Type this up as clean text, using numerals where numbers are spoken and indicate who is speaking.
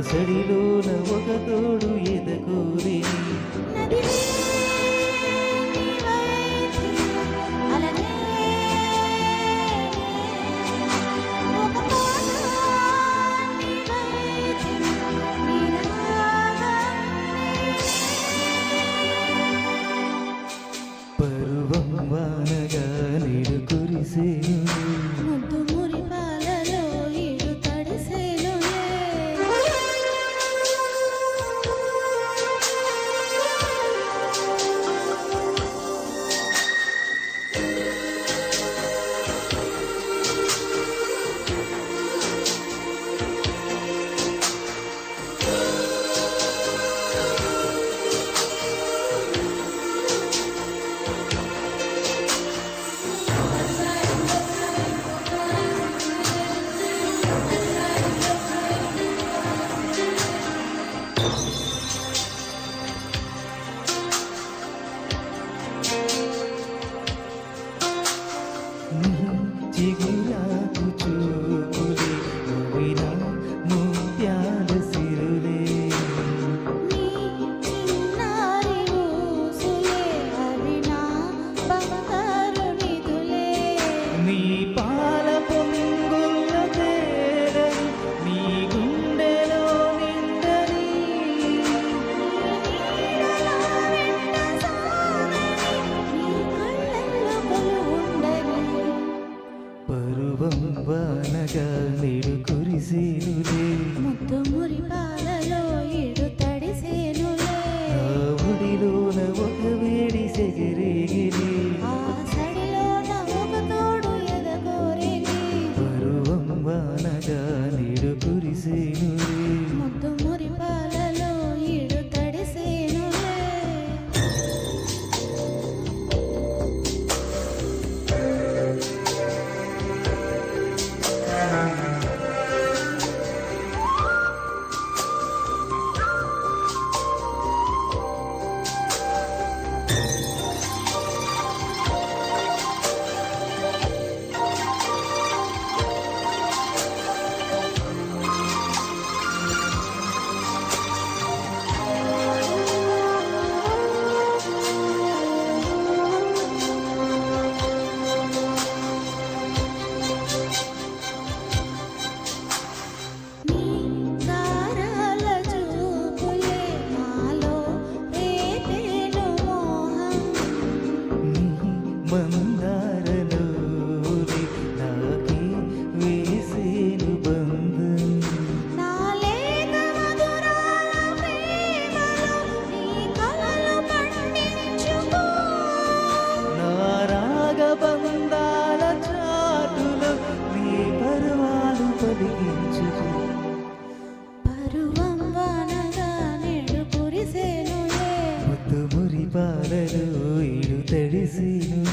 Speaker 1: సడిలోన ఒక తోడు ఎదకోరే పరువం వానగా నీడు కురిసేను
Speaker 2: ముద్దు మురిపాలలో ఈడు తడిసేనులే
Speaker 1: చిగురాకు చూపులే నవ్విన ముత్యాల సిరులే
Speaker 2: నీ చిన్నారి ఊసులే అవి నా బంగారు నిధులే
Speaker 1: నీ పాల పొంగుల తేరని నీ గుండెలో నిండని
Speaker 2: నీడలో వెంట సాగని నీ కళ్ళల్లో కొలువుండని
Speaker 1: పరువం వానగా నీడు కురిసేనులే
Speaker 2: ముద్దు మురిపాలలో ఈడు తడిసేనులే
Speaker 1: ఆ ఒడిలోన ఒక వేడి సెగరేగిరి
Speaker 2: ఆ సడిలోన ఒక తోడు ఎదగోరిని
Speaker 1: పరువం వానగా నీడు కురిసేనులే
Speaker 2: ముద్దు మురిపాలలో ఈడు తడిసేనులే నీ తారాల చూపులే నాలో రేపేను మోహం
Speaker 1: నీ మందారలోని నాకే వేసేను బంధం
Speaker 2: నా లేక మధురాల ప్రేమలో నీ కలలు పండించుకో
Speaker 1: నా రాగబంధాల చాటులో నీ పర్వాలు పలికించుకో
Speaker 2: పరువం వానగా నేడు కురిసేనులే
Speaker 1: ముద్దు మురిపాలలో ఈడు తడిసేను